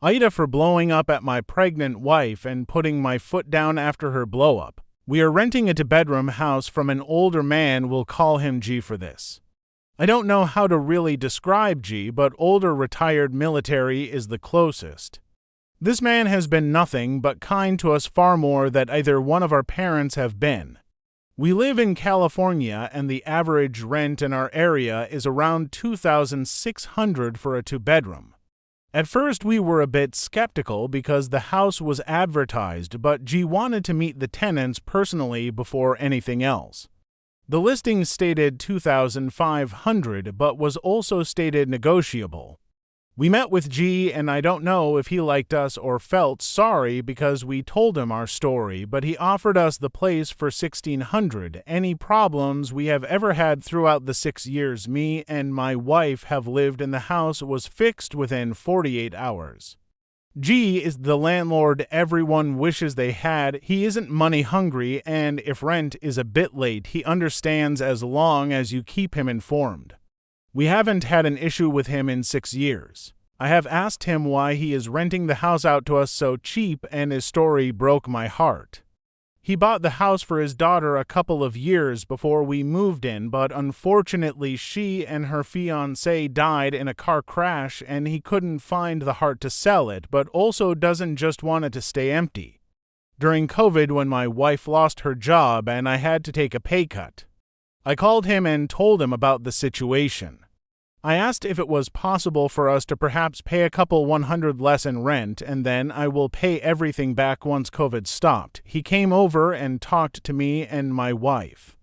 AITA for blowing up at my pregnant wife and putting my foot down after her blow-up. We are renting a two-bedroom house from an older man. We'll call him G for this. I don't know how to really describe G, but older retired military is the closest. This man has been nothing but kind to us, far more than either one of our parents have been. We live in California, and the average rent in our area is around $2,600 for a two-bedroom. At first we were a bit skeptical because the house was advertised, but G wanted to meet the tenants personally before anything else. The listing stated $2,500 but was also stated negotiable. We met with G, and I don't know if he liked us or felt sorry because we told him our story, but he offered us the place for $1,600. Any problems we have ever had throughout the 6 years me and my wife have lived in the house was fixed within 48 hours. G is the landlord everyone wishes they had. He isn't money hungry, and if rent is a bit late, he understands as long as you keep him informed. We haven't had an issue with him in 6 years. I have asked him why he is renting the house out to us so cheap, and his story broke my heart. He bought the house for his daughter a couple of years before we moved in, but unfortunately she and her fiancé died in a car crash, and he couldn't find the heart to sell it, but also doesn't just want it to stay empty. During COVID, when my wife lost her job and I had to take a pay cut, I called him and told him about the situation. I asked if it was possible for us to perhaps pay a couple $100 less in rent, and then I will pay everything back once COVID stopped. He came over and talked to me and my wife.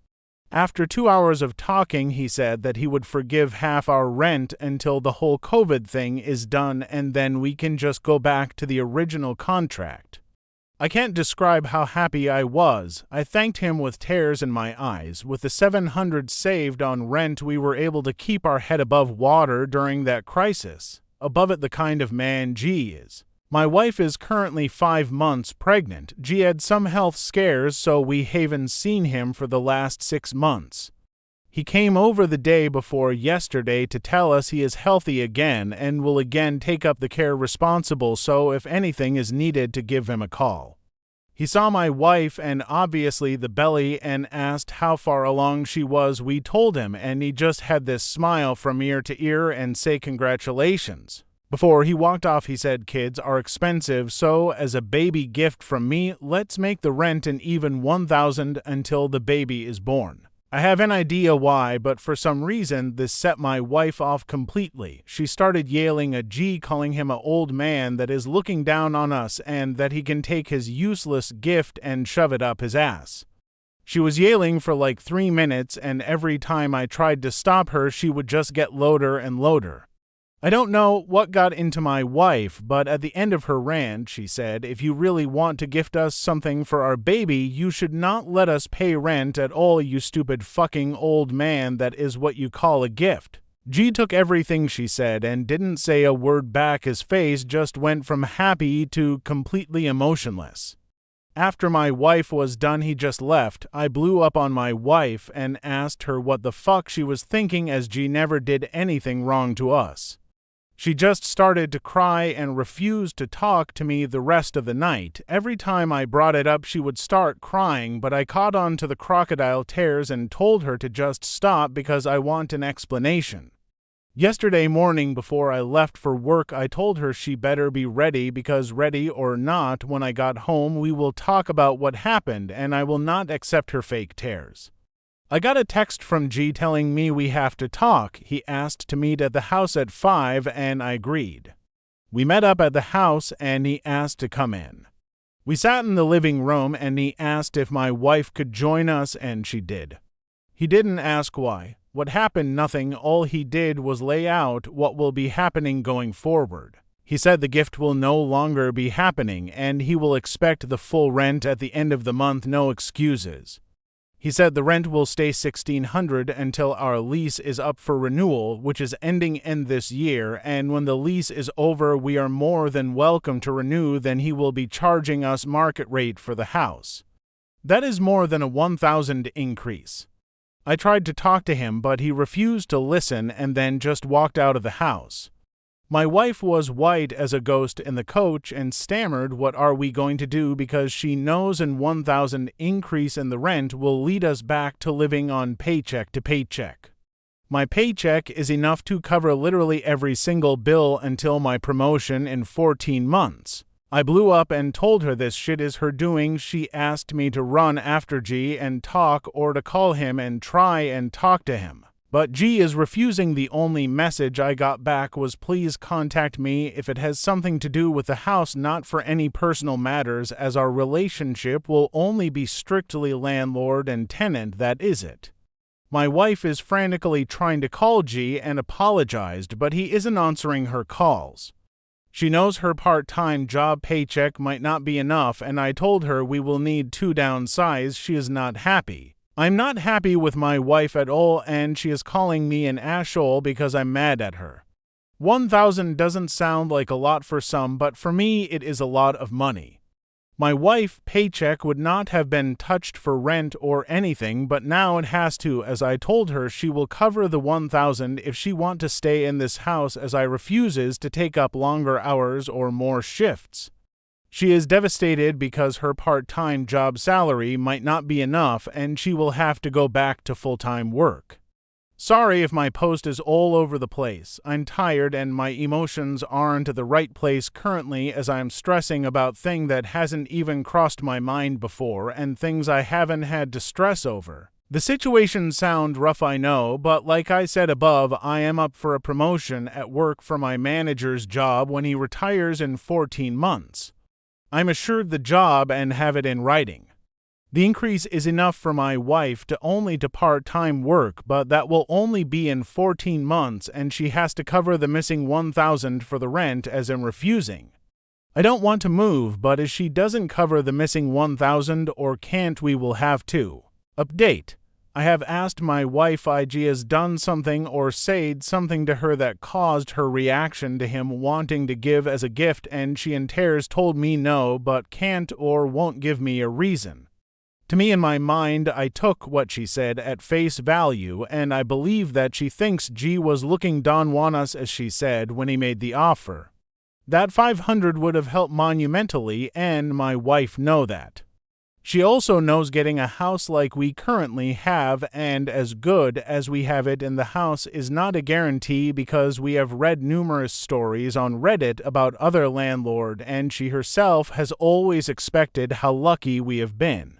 After 2 hours of talking, he said that he would forgive half our rent until the whole COVID thing is done, and then we can just go back to the original contract. I can't describe how happy I was. I thanked him with tears in my eyes. With the $700 saved on rent, we were able to keep our head above water during that crisis. Above it, the kind of man G is. My wife is currently 5 months pregnant. G had some health scares, so we haven't seen him for the last 6 months. He came over the day before yesterday to tell us he is healthy again and will again take up the care responsible, so if anything is needed to give him a call. He saw my wife and obviously the belly and asked how far along she was. We told him, and he just had this smile from ear to ear and say congratulations. Before he walked off, he said kids are expensive, so as a baby gift from me, let's make the rent an even $1,000 until the baby is born. I have an idea why, but for some reason this set my wife off completely. She started yelling at G, calling him an old man that is looking down on us and that he can take his useless gift and shove it up his ass. She was yelling for like 3 minutes, and every time I tried to stop her, she would just get louder and louder. I don't know what got into my wife, but at the end of her rant, she said, if you really want to gift us something for our baby, you should not let us pay rent at all, you stupid fucking old man. That is what you call a gift. G took everything she said and didn't say a word back. His face just went from happy to completely emotionless. After my wife was done, he just left. I blew up on my wife and asked her what the fuck she was thinking, as G never did anything wrong to us. She just started to cry and refused to talk to me the rest of the night. Every time I brought it up, she would start crying, but I caught on to the crocodile tears and told her to just stop because I want an explanation. Yesterday morning before I left for work, I told her she better be ready because ready or not, when I got home, we will talk about what happened, and I will not accept her fake tears. I got a text from G telling me we have to talk. He asked to meet at the house at 5 and I agreed. We met up at the house and he asked to come in. We sat in the living room and he asked if my wife could join us, and she did. He didn't ask why. What happened? Nothing. All he did was lay out what will be happening going forward. He said the gift will no longer be happening and he will expect the full rent at the end of the month, no excuses. He said the rent will stay $1,600 until our lease is up for renewal, which is ending in this year, and when the lease is over, we are more than welcome to renew. Then he will be charging us market rate for the house. That is more than a $1,000 increase. I tried to talk to him, but he refused to listen and then just walked out of the house. My wife was white as a ghost in the coach and stammered what are we going to do because she knows an 1,000 increase in the rent will lead us back to living on paycheck to paycheck. My paycheck is enough to cover literally every single bill until my promotion in 14 months. I blew up and told her this shit is her doing. She asked me to run after G and talk or to call him and try and talk to him. But G is refusing. The only message I got back was please contact me if it has something to do with the house, not for any personal matters, as our relationship will only be strictly landlord and tenant, that is it. My wife is frantically trying to call G and apologized, but he isn't answering her calls. She knows her part-time job paycheck might not be enough, and I told her we will need to downsize. She is not happy. I'm not happy with my wife at all, and she is calling me an asshole because I'm mad at her. 1,000 doesn't sound like a lot for some, but for me it is a lot of money. My wife's paycheck would not have been touched for rent or anything, but now it has to, as I told her she will cover the 1,000 if she want to stay in this house, as I refuses to take up longer hours or more shifts. She is devastated because her part-time job salary might not be enough and she will have to go back to full-time work. Sorry if my post is all over the place. I'm tired and my emotions aren't at the right place currently, as I'm stressing about things that hasn't even crossed my mind before and things I haven't had to stress over. The situation sounds rough, I know, but like I said above, I am up for a promotion at work for my manager's job when he retires in 14 months. I'm assured the job and have it in writing. The increase is enough for my wife to only to part-time work, but that will only be in 14 months and she has to cover the missing 1,000 for the rent, as I'm refusing. I don't want to move, but if she doesn't cover the missing 1,000 or can't, we will have to. Update. I have asked my wife if he has done something or said something to her that caused her reaction to him wanting to give as a gift, and she in tears told me no, but can't or won't give me a reason. To me, in my mind, I took what she said at face value, and I believe that she thinks G was looking Don Juan us, as she said when he made the offer. That 500 would have helped monumentally, and my wife know that. She also knows getting a house like we currently have and as good as we have it in the house is not a guarantee, because we have read numerous stories on Reddit about other landlord, and she herself has always expected how lucky we have been.